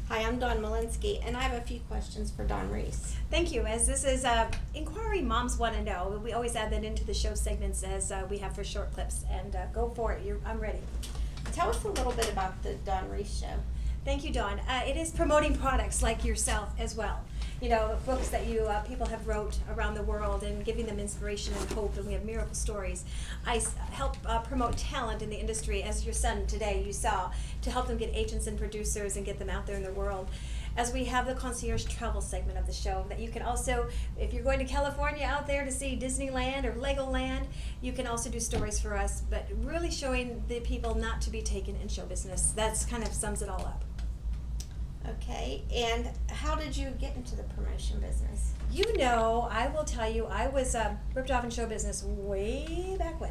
Hi, I'm Dawn Malinsky, and I have a few questions for Don Reese. Thank you. As this is inquiry moms want to know, we always add that into the show segments as we have for short clips. And go for it. I'm ready. Tell us a little bit about the Don Reese Show. Thank you, Dawn. It is promoting products like yourself as well. You know, books that you people have wrote around the world and giving them inspiration and hope, and we have miracle stories. I help promote talent in the industry, as your son today you saw, to help them get agents and producers and get them out there in the world. As we have the concierge travel segment of the show, that you can also, if you're going to California out there to see Disneyland or Legoland, you can also do stories for us, but really showing the people not to be taken in show business. That's kind of sums it all up. Okay, and how did you get into the promotion business? You know, I will tell you, I was ripped off in show business way back when.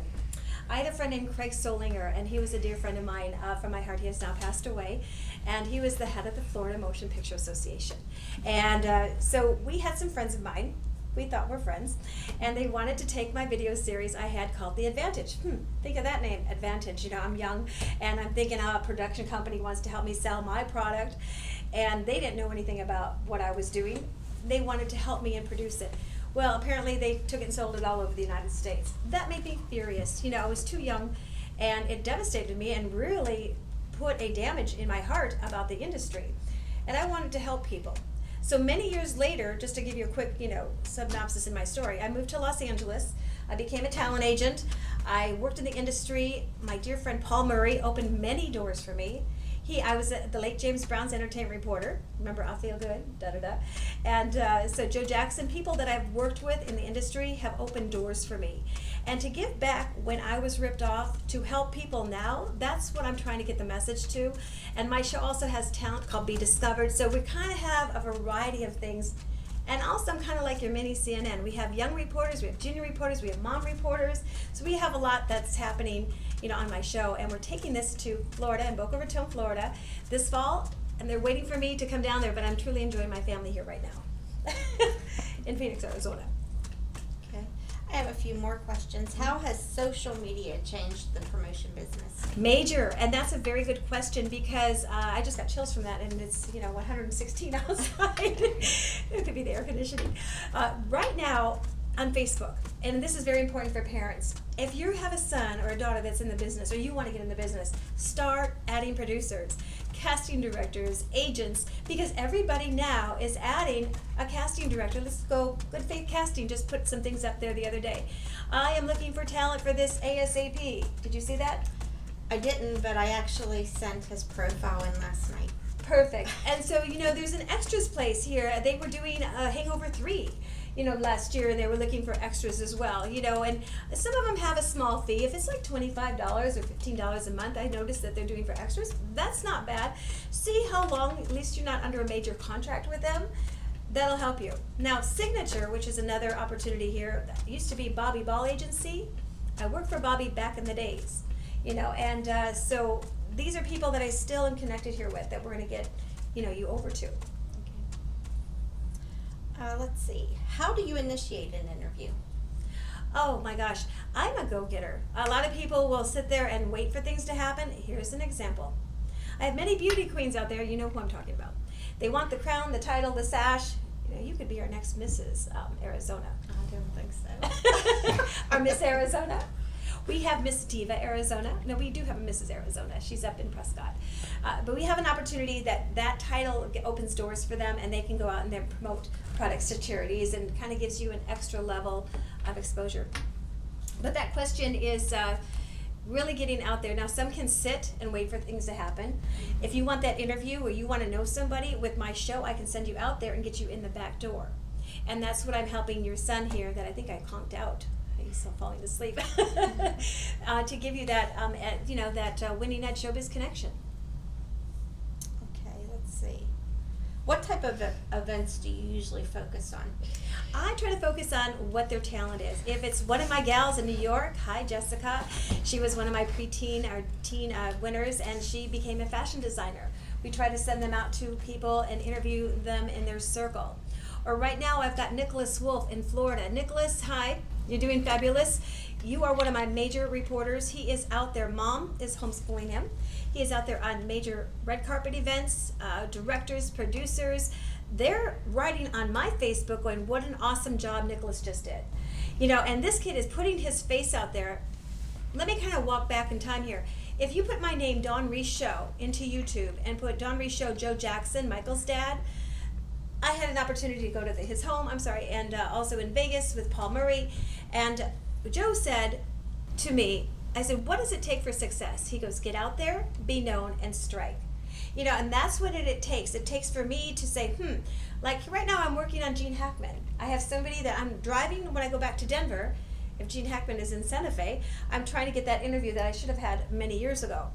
I had a friend named Craig Solinger, and he was a dear friend of mine from my heart. He has now passed away, and he was the head of the Florida Motion Picture Association. And so we had some friends of mine, we thought were friends, and they wanted to take my video series I had called The Advantage. Think of that name, Advantage. You know, I'm young, and I'm thinking a production company wants to help me sell my product, and they didn't know anything about what I was doing. They wanted to help me and produce it. Well, apparently they took it and sold it all over the United States. That made me furious. You know, I was too young, and it devastated me and really put a damage in my heart about the industry. And I wanted to help people. So many years later, just to give you a quick, synopsis in my story, I moved to Los Angeles. I became a talent agent. I worked in the industry. My dear friend Paul Murray opened many doors for me. I was the late James Brown's entertainment reporter. Remember, I Feel Good, da-da-da. And so Joe Jackson, people that I've worked with in the industry have opened doors for me. And to give back when I was ripped off, to help people now, that's what I'm trying to get the message to. And my show also has talent called Be Discovered. So we kind of have a variety of things. And also, I'm kind of like your mini CNN. We have young reporters, we have junior reporters, we have mom reporters. So we have a lot that's happening, on my show. And we're taking this to Florida, in Boca Raton, Florida, this fall. And they're waiting for me to come down there, but I'm truly enjoying my family here right now in Phoenix, Arizona. Okay. I have a few more questions. How has social media changed the promotion business? Major, and that's a very good question because I just got chills from that, and it's 116 outside. It could be the air conditioning. Right now on Facebook, and this is very important for parents. If you have a son or a daughter that's in the business, or you want to get in the business, start adding producers, casting directors, agents, because everybody now is adding a casting director. Let's go Good Faith Casting just put some things up there the other day. I am looking for talent for this ASAP. Did you see that? I didn't, but I actually sent his profile in last night. Perfect. And so, there's an extras place here. They were doing Hangover 3, last year, and they were looking for extras as well, and some of them have a small fee. If it's like $25 or $15 a month, I noticed that they're doing for extras. That's not bad. See how long, at least you're not under a major contract with them. That'll help you. Now, Signature, which is another opportunity here, that used to be Bobby Ball Agency. I worked for Bobby back in the days, and so these are people that I still am connected here with that we're going to get, you over to. Let's see. How do you initiate an interview? Oh my gosh, I'm a go-getter. A lot of people will sit there and wait for things to happen. Here's an example. I have many beauty queens out there, you know who I'm talking about. They want the crown, the title, the sash. You could be our next Mrs. Arizona. I don't think so. Our Miss Arizona. We have Miss Diva Arizona. No, we do have a Mrs. Arizona. She's up in Prescott. But we have an opportunity that title opens doors for them, and they can go out and then promote products to charities, and kind of gives you an extra level of exposure. But that question is really getting out there. Now, some can sit and wait for things to happen. If you want that interview or you want to know somebody with my show, I can send you out there and get you in the back door. And that's what I'm helping your son here, that I think I conked out. He's still falling asleep. To give you that, that winning at showbiz connection. Okay, let's see. What type of events do you usually focus on? I try to focus on what their talent is. If it's one of my gals in New York, hi Jessica, she was one of my preteen or teen winners, and she became a fashion designer. We try to send them out to people and interview them in their circle. Or right now I've got Nicholas Wolf in Florida. Nicholas, hi. You're doing fabulous. You are one of my major reporters. He is out there. Mom is homeschooling him. He is out there on major red carpet events, directors, producers. They're writing on my Facebook going, what an awesome job Nicholas just did. You know, and this kid is putting his face out there. Let me kind of walk back in time here. If you put my name, Dawn Reese Show, into YouTube and put Dawn Reese Show, Joe Jackson, Michael's dad, I had an opportunity to go to his home, and also in Vegas with Paul Murray. And Joe said to me, I said, what does it take for success? He goes, get out there, be known, and strike. You know, and that's what it takes. It takes for me to say, like right now I'm working on Gene Hackman. I have somebody that I'm driving when I go back to Denver. If Gene Hackman is in Santa Fe, I'm trying to get that interview that I should have had many years ago.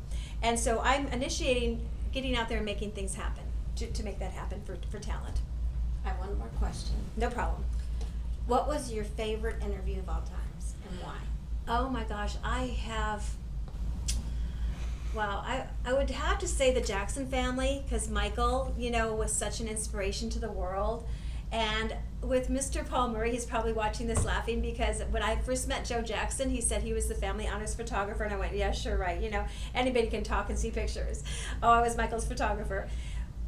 And so I'm initiating getting out there and making things happen, to make that happen for talent. I have one more question. No problem. What was your favorite interview of all times and why? Oh my gosh, wow, I would have to say the Jackson family, because Michael, you know, was such an inspiration to the world. And with Mr. Paul Murray, he's probably watching this laughing, because when I first met Joe Jackson, he said he was the family honors photographer, and I went, yeah, sure, right, you know, anybody can talk and see pictures. Oh, I was Michael's photographer.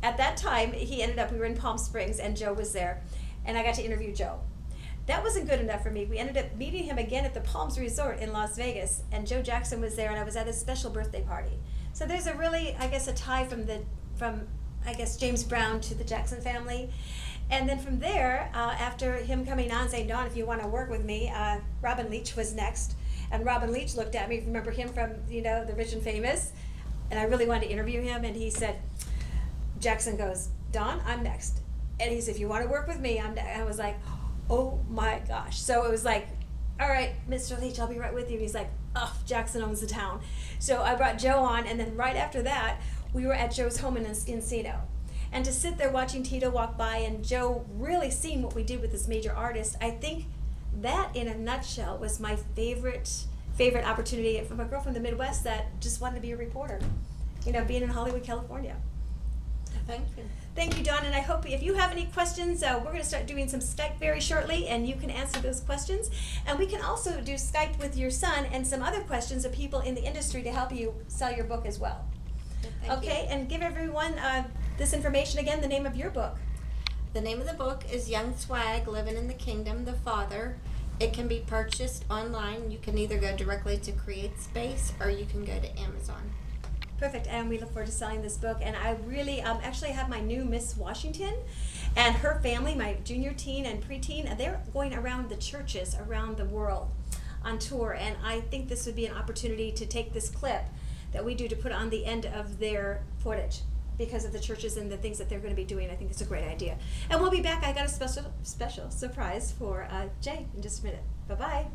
At that time, we were in Palm Springs, and Joe was there, and I got to interview Joe. That wasn't good enough for me. We ended up meeting him again at the Palms Resort in Las Vegas, and Joe Jackson was there, and I was at his special birthday party. So there's a really, I guess, a tie from James Brown to the Jackson family. And then from there, after him coming on saying, Dawn, if you want to work with me, Robin Leach was next. And Robin Leach looked at me, remember him from, you know, The Rich and Famous? And I really wanted to interview him, and he said, Jackson goes, Dawn, I'm next. And he said, if you want to work with me, I'm next. I was like, oh my gosh. So it was like, all right, Mr. Leach, I'll be right with you. And he's like, oh, Jackson owns the town. So I brought Joe on, and then right after that, we were at Joe's home in Encino. And to sit there watching Tito walk by and Joe really seeing what we did with this major artist, I think that in a nutshell was my favorite opportunity from a girl from the Midwest that just wanted to be a reporter, you know, being in Hollywood, California. Thank you. Thank you, Dawn, and I hope if you have any questions, we're going to start doing some Skype very shortly, and you can answer those questions. And we can also do Skype with your son and some other questions of people in the industry to help you sell your book as well. Thank you. And give everyone this information again, the name of your book. The name of the book is Young Swag, Living in the Kingdom, The Father. It can be purchased online. You can either go directly to CreateSpace or you can go to Amazon. Perfect, and we look forward to selling this book. And I really actually have my new Miss Washington and her family, my junior teen and preteen, they're going around the churches around the world on tour. And I think this would be an opportunity to take this clip that we do to put on the end of their footage because of the churches and the things that they're going to be doing. I think it's a great idea. And we'll be back. I got a special surprise for Jay in just a minute. Bye-bye.